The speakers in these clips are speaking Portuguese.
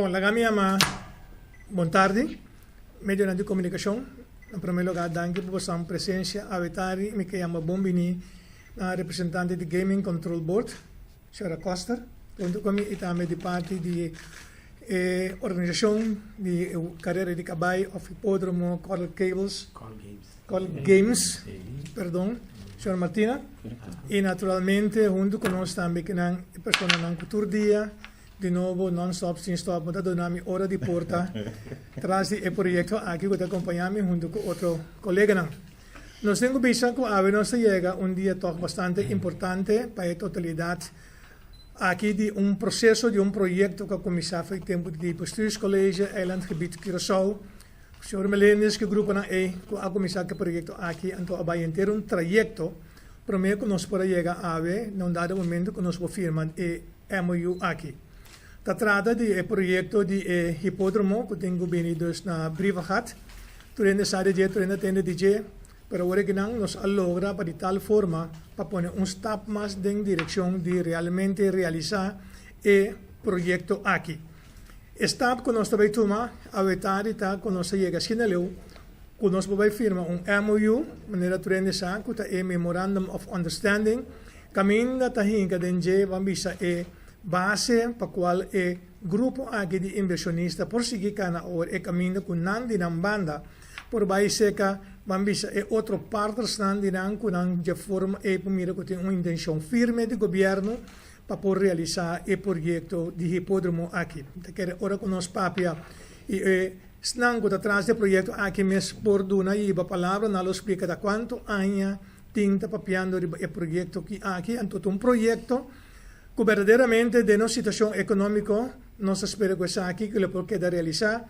Bom, la gama buon tardi, medio de comunicação. Em primeiro lugar, danke por sua presença. A vetari, me chamo Bombini, representante do Gaming Control Board, Sra. Costa. Junto comigo e também de parte de organização de carreira de caballo of Hipodromo Call Games, perdão, Sra. Martina. E naturalmente, junto conosco também que a pessoa não cultura dia, de novo, non-stop, sem stop, mas donami hora de porta, traz o projeto aqui que acompanhamos junto com outro colega. Nós temos visto que a nos chega dia toch bastante importante para a totalidade aqui de processo de projeto que começou foi tempo de bestuurscollege Eilandgebied Curaçao. O senhor Melenis que grupo na que a começar que projeto aqui então vai ter trajecto para mim que nós para chegar a não dado momento que nós vamos firmar MOU aqui. Se trata de projeto de Hipodromo que tenho venido na Brivahat. Turende sabe de turende tende DJ, pero agora que não nos logra para de tal forma para pôr step mais em direção de realmente realizar o projeto aqui. Step que nós também tomar a vetari tá que nós chega sinaleu que nós vamos firmar MOU, maneira turende sabe que é Memorandum of Understanding, caminho da tahinka denje vambisa base para qual o grupo aqui de inversionista por seguir cana or e caminho com nan dinam banda por vai seca vambisa outro partners nan dinam com nan de forma primeiro que tem uma intenção firme de governo para por realizar o projeto de hipódromo aqui. Quer ora com nós papia e snango atrás do projeto aqui mes por duna e a palavra não explica da quanto anha tinta papiando o projeto que aqui então projeto que verdadeiramente de nossa situação econômica nós esperamos que aqui que ele pode realizar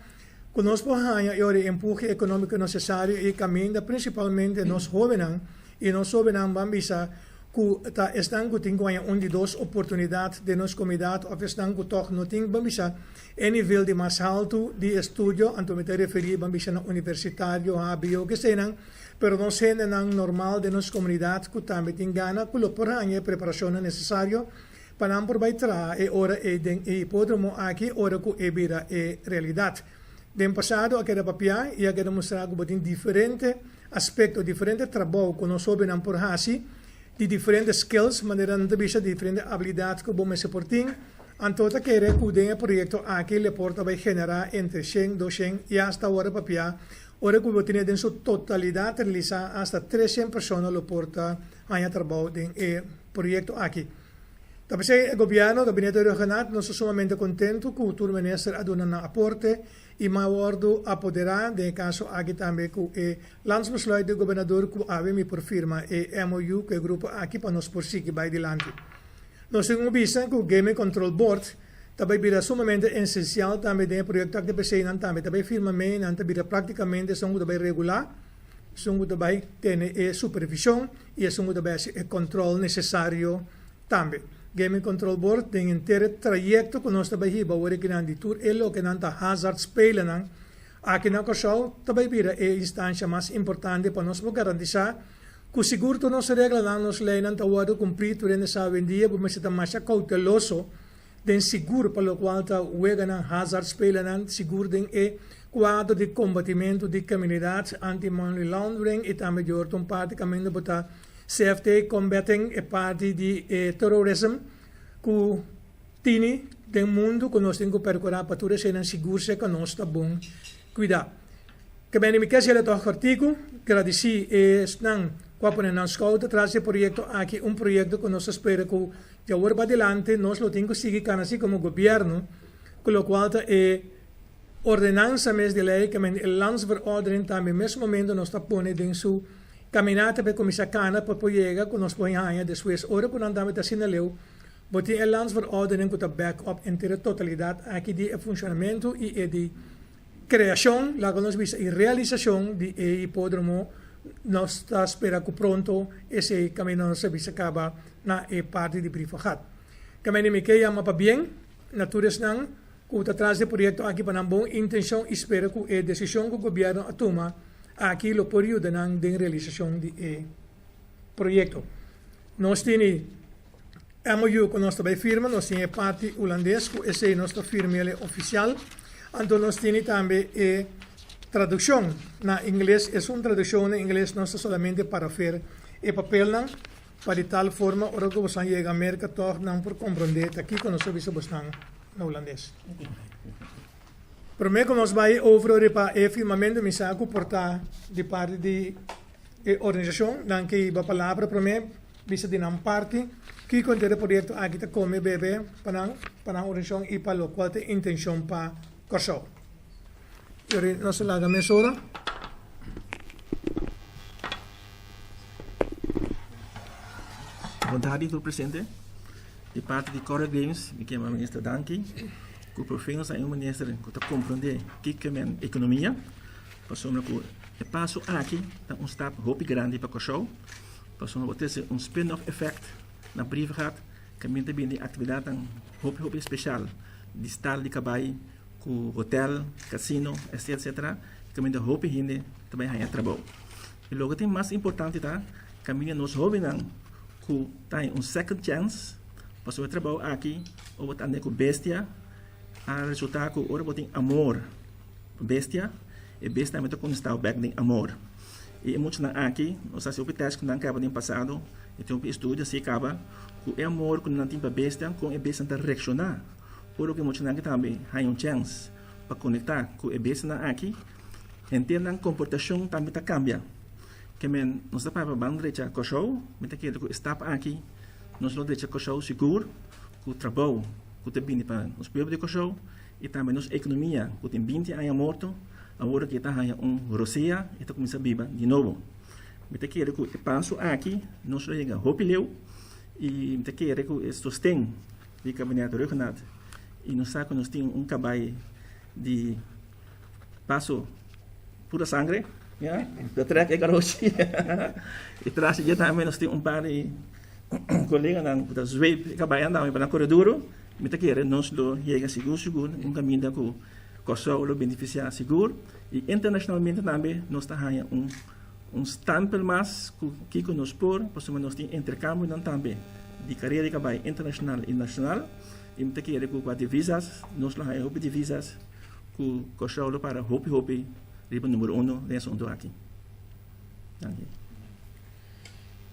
conosco hanya o empurre econômico necessário e caminho principalmente nos jovens e nós jovens bambisa que estão que tem de duas oportunidades de nossa comunidade ou estão que toch não tem bambisa em nível de mais alto de estudo anto me referir bambisa na universitário HBO que sejam pero nós gente normal de nossa comunidade que também tem gana que por hanya preparação necessária para não aproveitar ora hipódromo aqui ora que vira realidade. Bem passado aquele papel e aquele mostrar que tem diferentes aspectos, diferentes trabalhos que nós sabemos por hasi, de diferentes skills, maneira de vista diferentes habilidades que vamos se portar. Então, que é que o projeto aqui le porta vai generar entre 100, 200 e hasta hora papel, ora que vai ter em sua totalidade realizar hasta 300 pessoas le porta a trabalho do projeto aqui. Tapos o governo, gabinete regional, nós somos sumamente contentos que o turministro aduna na aporte e maior apoderar, de caso aqui também que o landsbesluit do governador que avemi por firma MOU que o grupo aqui para nós prosseguir vai adiante. Nós temos visto que o Gaming Control Board também vira sumamente essencial também do projeto que precisa também firma também vira praticamente são também regular, são também ter supervisão e são também o controle necessário também. Gaming Control Board tem inteiro trajecto que nós também hiba o que não de tour elo que não tá hazard spelen não aqui na Curaçao também vira a instância mais importante para nós garantir que o seguro to nós regla não nos lei não tá o cumprir durante essa vendia mas está mais cauteloso den seguro para o qual tá o na hazard spelen não seguro den quadro de combatimento de criminalidade anti-money laundering e também de orton praticamente botar CFT combating a parte de terrorismo que tini do mundo que nós temos que percorrer para tudo ser seguro que nós está bom cuidar. Que bem me quer ser o artigo agradecer estão quando nós escuta traz o projeto aqui projeto que nós espera que já vá para adelante nós lo temos que seguir assim como governo com o qual ordenança mes de lei que o landsverordening também mesmo momento nós está pondo em sua caminhada para começar a cana para poder que nós ponhamos depois ora quando andamos a sinaleu botem a landsverordening que está backup em toda totalidade aqui de funcionamento e de criação lá que nós vimos e realização de hipódromo nós está esperando que pronto esse caminho não se visa acaba na parte de Brivahat. Caminho me quer chama para bem naturas não que está atrás do projeto aqui para uma boa intenção espera que a decisão que o governo toma aqui lo por ayuda na realização do projeto. Nós temos MOU que nós também firma, nós temos parte holandês, que esse é nossa firma oficial. Então nós temos também tradução na inglês, é uma tradução em inglês não somente para ver o papel, não, para de tal forma, ora que você chega a América, toch não por compreender, aqui que nós sabemos bastante no holandês. Primeiro que nós vamos over para o firmamento, me saco portar de parte de organização, dan que a palavra para mim, bisa de não parte, que contém o projeto aqui está come bebê para a organização e para o qual tem intenção para corso. Ora, nós laga mesora. Boa tarde, do presidente. De parte de Core Games, me chamo ministro Danki. Que professor é um ministro que está compreender que é a economia. Passamos que o passo aqui está stap hoop grande para o show. Passamos a ter spin-off effect na privada que também de atividade hoop especial de estar de cabai com hotel, casino, etc. Que também de hoop hindi também há trabalho. E logo tem mais importante tá, caminha nos jovens que tem second chance. Passamos a trabalho aqui ou botar com bestia. A resultado que ora botem amor bestia e bestia também com está back de amor e muitos na aqui nós assim o teste que não acaba no passado e tem um estudo se acaba que é amor que não tem para bestia com a bestia para reaccionar por o que muitos não também há chance para conectar com a bestia na aqui entendam comportação também está cambia que men nós está para bang direita com show meta que está aqui nós lo direita com show seguro com o trabalho que tem para os povos de show e também nos economia que tem 20 anos morto agora que está Rússia e está começando a viver de novo me te quero que passo aqui nós chega hopileu e me te quero que sustém de gabinete regional e nós sabe que nós temos cabai de passo pura sangue da track é garoto e traz já também nós temos par de colegas da Zweep cabai andando para corredor me te quero nós lo chega seguro caminho com Kosovo lo beneficiar seguro e internacionalmente também nós está ganhando stempel mais que nos por, pois nós temos intercâmbio também de carreira que vai internacional e nacional e muita que com divisas nós lá ganhamos divisas com Kosovo para hopi riba número 1 desse assunto aqui.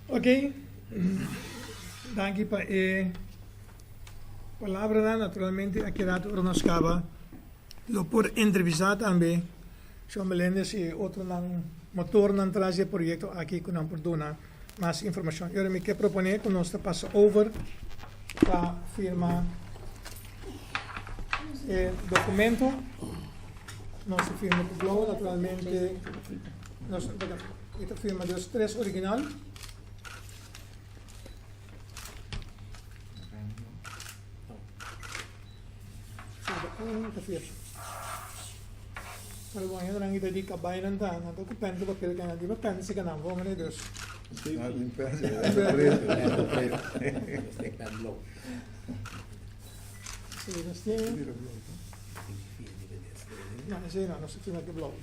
Ok, danke para palavra naturalmente aqui dado nos acaba lo por entrevistar também João Melendez e outro motor não traz o projeto aqui que não por donar mais informação. Eu me quero proponer que nós passa over para firma documento nós firma por blog naturalmente nós esta firma dos três original Kalau buangnya orang kita di kabain nanti, nanti aku pen tu papel kan, di pen sih kan aku mana terus. Sí, no se firma que blog.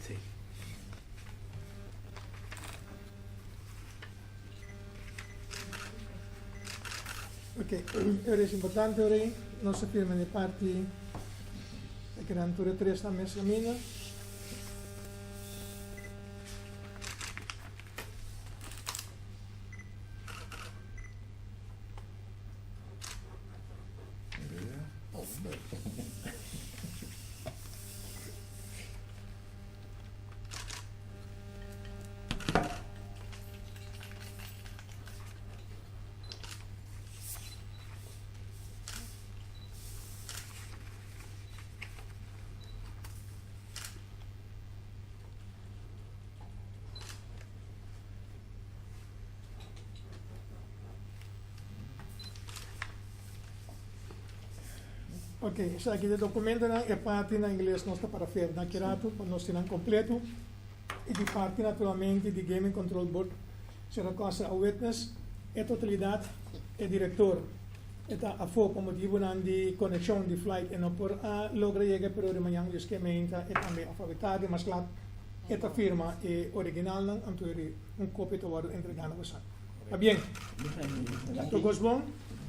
Ok, ahora es importante ahora no se firma de parte que eran todas tres también se mina. Ok, isso aqui de documento é parte na inglês não está para ver, na querato, nós temos completo e de parte naturalmente de Gaming Control Board será coisa a witness, a totalidade, é diretor, está a foco como motivo de conexão de flight e não por a logra chegar para de manhã de esquementa e também alfabetado, mas lá esta firma é original não, então cópia está entregada a você. Está bien. Todo es bom.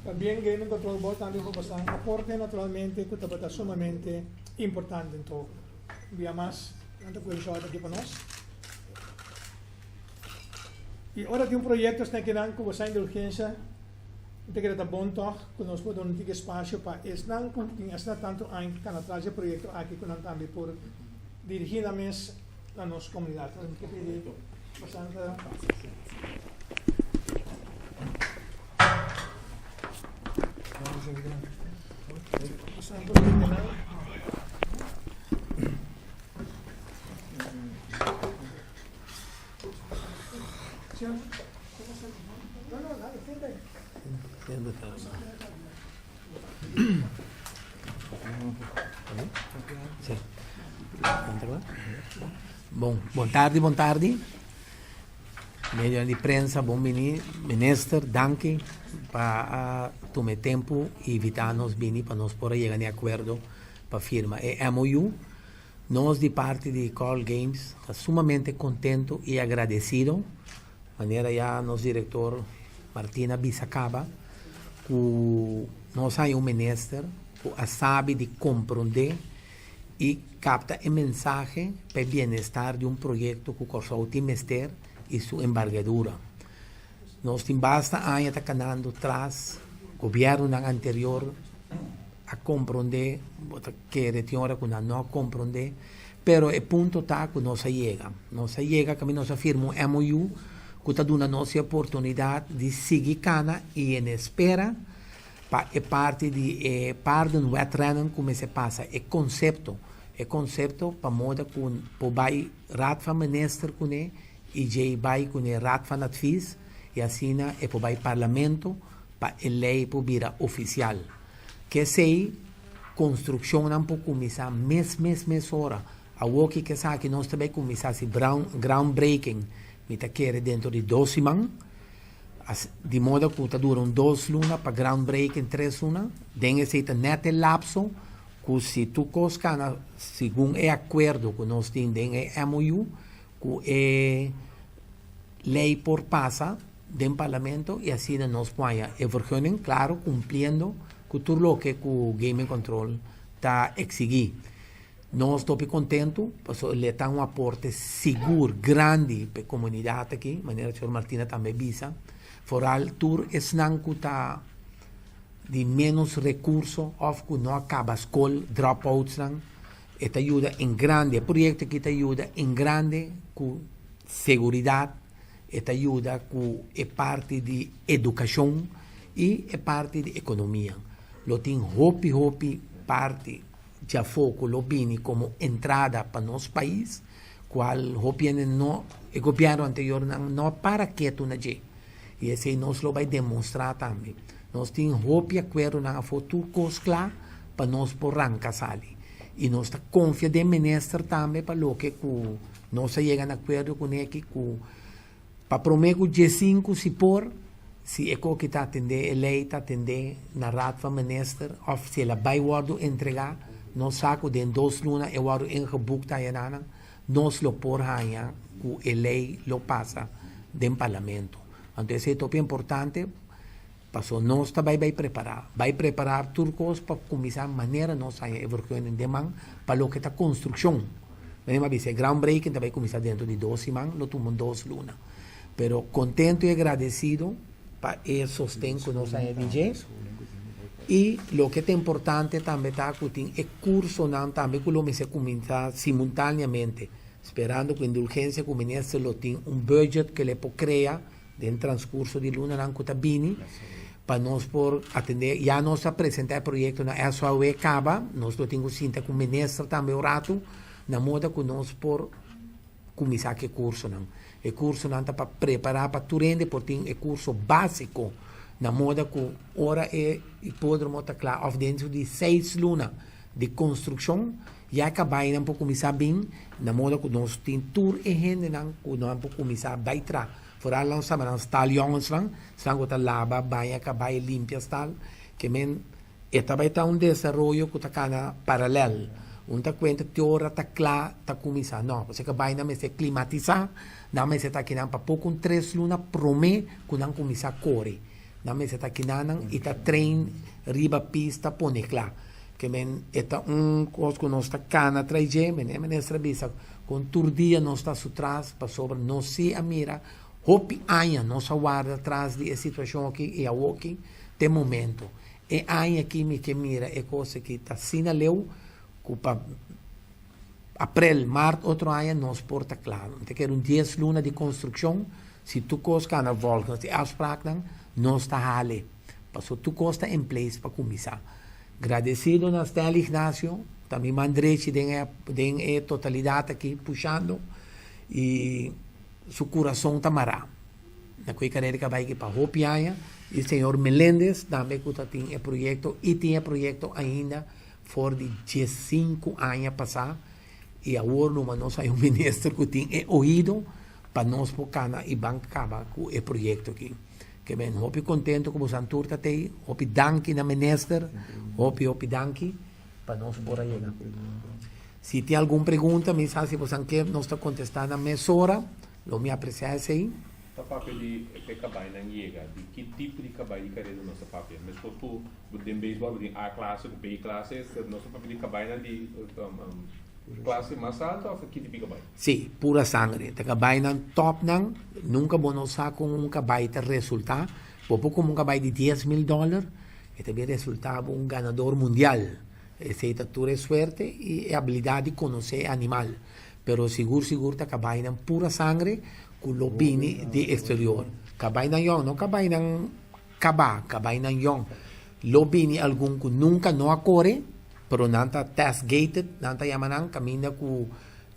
También Game Control Board también fue bastante aporte naturalmente que está sumamente importante en todo. Vía más, tanto que el aquí para nosotros. Y ahora tiene un proyecto que va de urgencia. Ik denk dat het bon toch, kunnen we doen een espacio para esnan, en esta tanto en kan atrás el proyecto aquí con también por dirigir a mes la nuestra comunidad. Que pedir bastante. Bom tarde. Medio de prensa, bom ministro, danke para tomar tempo e evitar-nos vir para nós poder chegar em acordo para firma. MOU, nós de parte de Call Games, está sumamente contento e agradecido. Maneira já nosso diretor Martina Bissacaba, que nós há ministro que sabe de compreender e capta a mensagem para o bem-estar de projeto que o ministério e sua envergadura. Nós temos bastante anos canando atrás, o governo anterior a compreender, que tinha hora que não compreender, pero o ponto está que nós chega. Nós chega que nós afirmamos MOU, que está dando a nossa oportunidade de seguir cana e em espera para a parte de pardon veterano como se passa, é conceito para moda com o bai raad van minister com e já vai com o raad van advies e assim é para o bai parlamento para a lei para virar oficial. Que sei construção não pode começar mês hora. A o que sabe que nós também começar se groundbreaking, me tá querer dentro de 2 semanas. De modo que dura 2 lunas para groundbreaking 3 lunas. Dengue se net el lapso que se tu coscana segundo o acordo que nós temos em MOU, que é lei por passa do parlamento e assim nós põe a vergonha, claro, cumprindo com tudo o que o Game Control está exigindo. Nós estamos contentos, porque ele dá aporte seguro, grande para a comunidade aqui, de maneira que o senhor Martina também visa. Foral, tur es nanku ta de menos recursos, of que não acaba a escola, dropouts nan, e te ajuda em grande, projeto que te ajuda em grande com segurança, e te ajuda com a parte de educação e a parte de economia. Lo tem hopi parte já foco lo bini como entrada para nosso país, qual hopi no o governo anterior não para quieto na je. E esse nós lo vai demonstrar também. Nós temos hopi acordo na futuro coscla para nós por arrancar sali. E nós está confiando em ministro também para lo que nós chega a acordo com ele que para prometer o G5 se por se é que está atender a lei, está atender na rata van minister, of se ela vai entregar, nós saco de 2 lunas e o ingeboekt aan nós lo por hanha que a lei lo passa do parlamento. Então, esse é top importante, passou nós também vai preparar turcos para começar a maneira nós a evoluir em demanda para o que está construção. Mas se groundbreaking também começar dentro de 2 semanas, lo tomamos 2 lunas. Pero contento e agradecido para o sustento que nós a DJ. E o que é importante também está que tem o curso não também que lo se começar simultaneamente, esperando que a indulgência que o ministro lo tem budget que ele pode criar no transcurso de luna não está bem para nós por atender, já nós apresentar o projeto na SOE acaba, nós lo temos cinta com o ministro também o rato, na moda que nós por começar que curso não. O curso não está para preparar para tu rende, porque tem o curso básico na moda que ora é hipódromo está claro, of dentro de 6 lunas de construção, já acabar não para começar bem, na moda que nós tem tour e gente não para começar bem tra. Vooral lang sa mga stal jongens lang, saan ko laba, baya ka, baya limpia stal, que men, esta vai estar desarrollo que está paralelo. Unta kwenta teora ta kla ta kumisa. No, kasi kabay na se klimatiza, na se ta kinang pa po kung 3 luna prome kunang kumisa kore. Na se ta kinanang ita train riba pista pone kla. Que men eta cos con nosta cana traje, men estra bisa con turdia nosta sutras pa sobre no si amira, hopi anya nossa guarda atrás de situação aqui e a walking de momento. E anya aqui me que mira é coisa que tá sina leu cupa april, março, outro anya nos porta claro. Te quer 10 luna de construção, se tu costa na volta, se afspraak dan, nos ta hale. Paso tu costa em place para começar. Agradecido na Stel Ignacio, também mandrete tem a totalidade aqui puxando e seu coração tamará. Na que carreira que vai para Hopiaia e o senhor Meléndez também que tem o projeto e tem o projeto ainda for de 15 anos passar e agora nós aí um ministro que tem ouído para nós pocar e bancar com o projeto aqui. Que ben hopi contento como santurta tei, hopi danki na minister, hopi danki para nós por aí. Se tem alguma pergunta, me sabe se você quer nós está contestando a mesora, lo me apreciasse aí. Tá papel de cabine na chega, de que tipo de cabine de carreira nossa papel. Mas por tu, de beisebol, de A classe, de B classe, nosso papel de cabine de classe mais alta ou que tipo de cabine? Sim, pura sangre. Te cabine top nang, nunca bonosa com cabine te resulta, popo como cabine de $10,000, e também resultava ganador mundial. Essa é suerte e habilidade de conhecer animal. Pero seguro te cabine pura sangre, com lobini de exterior. Cabine yon, não cabine cabine yon. Lobini algum que nunca não acorre, pero nanta test gated, nanta yamanang camina ku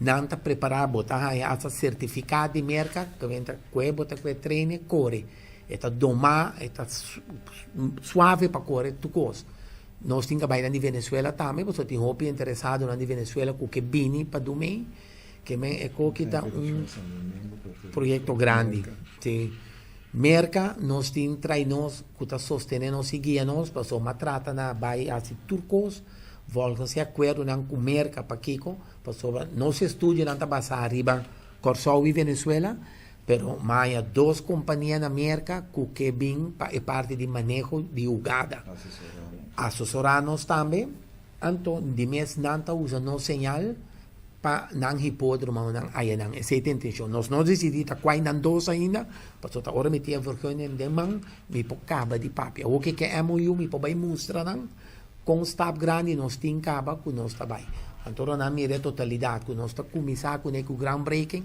nanta preparar botar essa certificado de merca, que venta bota treine corre. Eta doma, eta suave para correr tu cos. Nós tinha baila de Venezuela também, você tem hopi interessado na de Venezuela com que bini para dormir, que é que tá projeto grande. Sim. Merca, nós temos treinos que está sostenendo e guiando, passou uma trata na baia assim turcos, volta-se a acordo com merca para Kiko, passou não se estuda na base arriba, Corsou e Venezuela, pero mais 2 companhias na merca que vêm para parte de manejo de jugada. Assessorar-nos também, então, de mês nanta usa no señal para não hipódromo não ayanan. Essa é a intenção. Nós não decidimos qual não 2 ainda, mas outra hora metia vergonha de mão, me pocava de papel. O que é MOU, me pode mostrar não, com staff grande nós temos caba com nós também. Então, na minha totalidade, com nós está começar com o groundbreaking,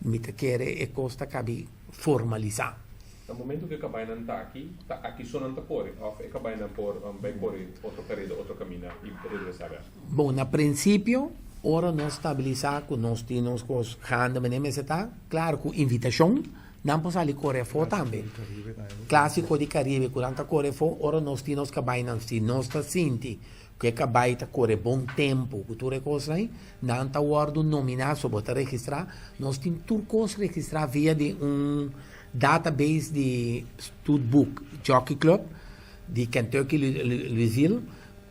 me quer é costa cabe formalizar. No momento que acabei não está aqui só não está corre, ou acabei não por vai correr outra carreira, outra caminho e regressar. Bom, na princípio, ora nós estabilizar com nós temos os hands, mas está claro com invitação, não podemos ali correr fora também. Clássico de Caribe, quando correr fora, ora nós temos que acabar não se nós está senti que acabar de correr bom tempo, cultura coisa aí, não está o nominar só botar registrar, nós temos turcos registrar via de database de Studbook Jockey Club de Kentucky Louisville.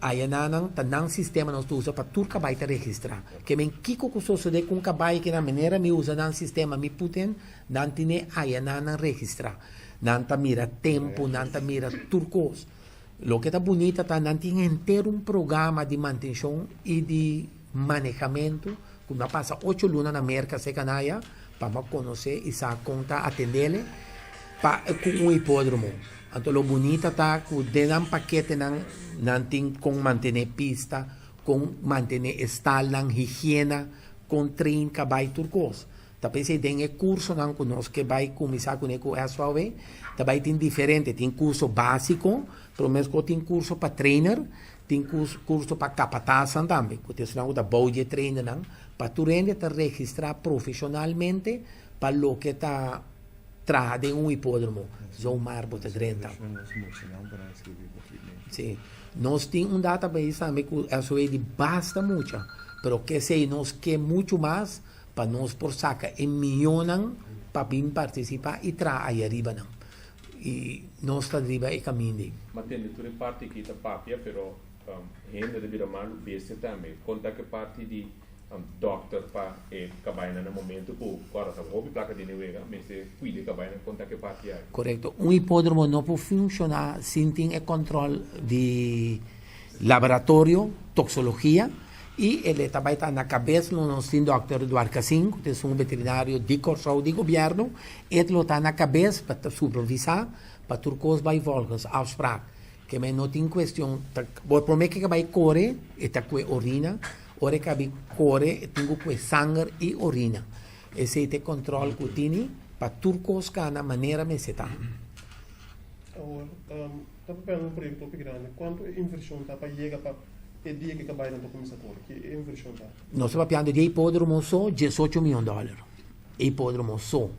Aí não sistema nós usa para tudo que vai registrar. Que men kiko que sucede com cabai que na maneira me usa não sistema me putem não tem aí não registrar. Não tá mira tempo, não tá mira turcos. Lo que tá bonita tá não tem inteiro programa de manutenção e de manejamento. Como passa 8 lunas na América Secanaya para conhecer e sa conta atender com hipódromo. Então, lo bonita tá que deram paquete não tem com manter pista, com manter estal, higiene, com treino que vai turcos. Também se tem curso não conosco que vai começar com o SOV, também tem diferente, tem curso básico, pelo menos tem curso para trainer, tem curso para capataz também, que tem não da body trainer não, para tu rende te registrar profissionalmente para lo que tá trabalhando em um hipódromo, Zomar bota 30. Sim. Nós temos database também que a SOV basta muito, pero que sei nós quer muito mais para nós por saca em milhões para vir participar e trazer aí arriba não. E nós está arriba e caminho. Mantendo toda parte que está papia, pero renda de biramar beste também. Conta que parte de doctor para cabaina no momento que o coração houve placa de nevega, mas se cuida cabaina conta que parte é. Correto. Um hipódromo não pode funcionar sem ter controle de laboratório, toxologia, e ele também está na cabeça, nós temos o Dr. Eduardo Cassim, que é um veterinário de corso de governo, ele está na cabeça para supervisar, para turcos vai volgens, afspraak. Que men não tem questão, por mim que vai correr, está com urina, ora que vai correr, tenho com sangue e urina. Esse é o controle que tem, para turcos que na maneira me se está. Agora, está preparando um projeto grande, quanto inversão está para chegar para o dia que acabar não começar a correr? Que inversão está? Nós estamos falando de hipódromo só, $18 milhões. Hipódromo só.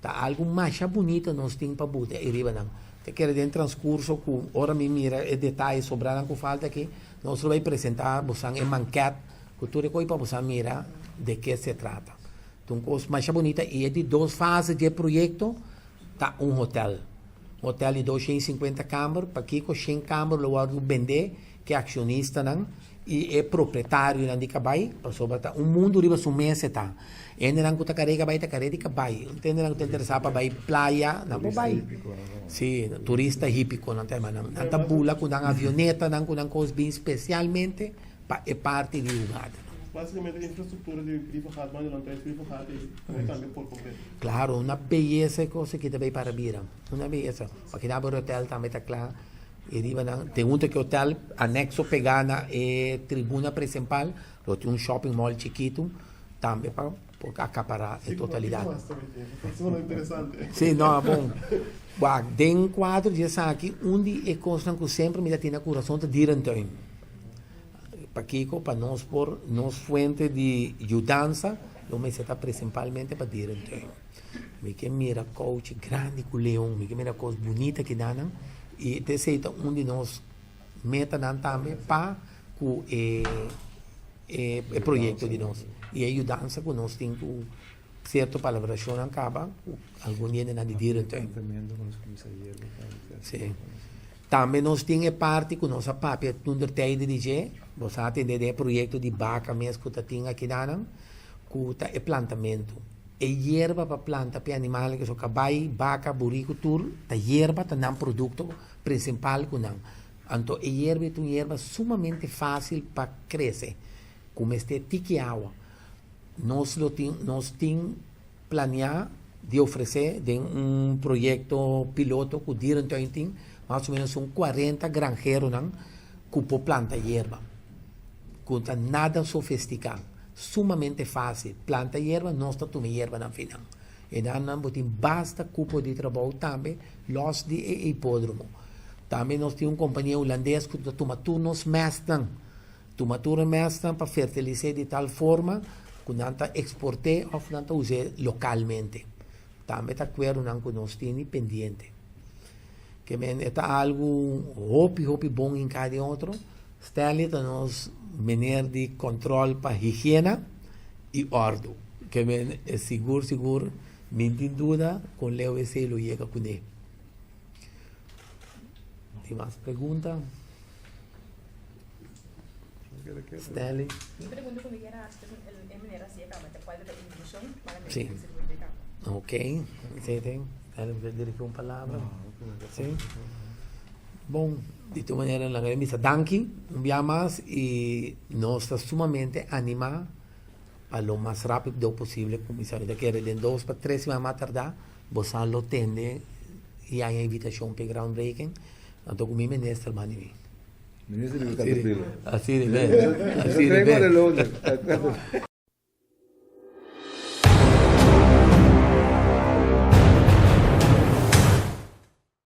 Tá algo mais bonito nós temos para botar e riba não. Te quero em transcurso com ora me mira e detalhes sobraram com falta aqui, nós vamos apresentar você em manquete, cultura coi para você mirar de que se trata. Então, coisa mais bonita e é de 2 fases de projeto, tá hotel de 250 câmaras, para que com 100 câmaras lugar do vender, que é acionista não, e é proprietário não de cabai, para sobre mundo riba sumese tá. Ainda não custa carrega vai de cabai. Entende não te interessa para vai praia, não vai. Sim, turista hípico não tem mas não tá bula com uma avioneta, não com coisa bem especialmente para é parte do lugar. Basicamente a infraestrutura de privado, mas não tem privado e também por completo. Claro, uma beleza coisa que também para vira. Uma beleza. Porque na hotel também está claro. E diba na tem que hotel anexo pegar na tribuna principal, lo tem shopping mall chiquito também para acaparar a totalidade. Isso é interessante. Sim, não, bom. Tem 4 dias aqui, onde é constante que sempre me tem na coração de diretor. Para Kiko, para nós por nos fuente de ajudança, eu me está principalmente para diretor. Me que mira coach grande com leão, me que mira coisa bonita que dá, e te aceita onde nós meta também para o projeto de nós. E a ajudança que nós temos com certa palabração acaba, algum dia na de diretor. Sim. Também nós temos parte com nossa papel no terceiro de dizer, você atende o projeto de vaca mesmo que tem aqui dentro, que é plantamento. É hierba para planta para animais que são cabai, vaca, burico, tudo, a hierba está um produto principal que não. Então, a hierba é uma hierba sumamente fácil para crescer, como este tique água. Nós temos planear de oferecer de projeto piloto que o diretor tem mais ou menos 40 granjeiros que planta hierba. Que nada sofisticado, sumamente fácil. Planta hierba, nós tomamos hierba na final. E nós temos basta cupo de trabalho também, los de hipódromo. Também nós temos uma companhia holandesa que toma turnos mestre. Toma turnos mestre para fertilizar de tal forma que nós exportar ou nós usar localmente. Também está claro que nós temos pendiente. Que é algo hopi bom em cada outro. Stelle nós maneira de controle para higiene e ordem. Que é seguro, não tem dúvida, com Leo esse lo chega com ele. Tem mais perguntas? Stelle? Mi pregunto como era a maneira assim, qual é a introdução para a Sim. Ok. Você tem? Ela vai dirigir uma palavra? Sim. Bom, de toda maneira, na remissa, danke, um dia mais, e nós estamos sumamente animados para o mais rápido possível, comissário. Daqui de 2 para 3 semanas mais tardar, você lo atende e há a invitação para groundbreaking. Então, com o ministro, Ministro de Educação. assim de bem.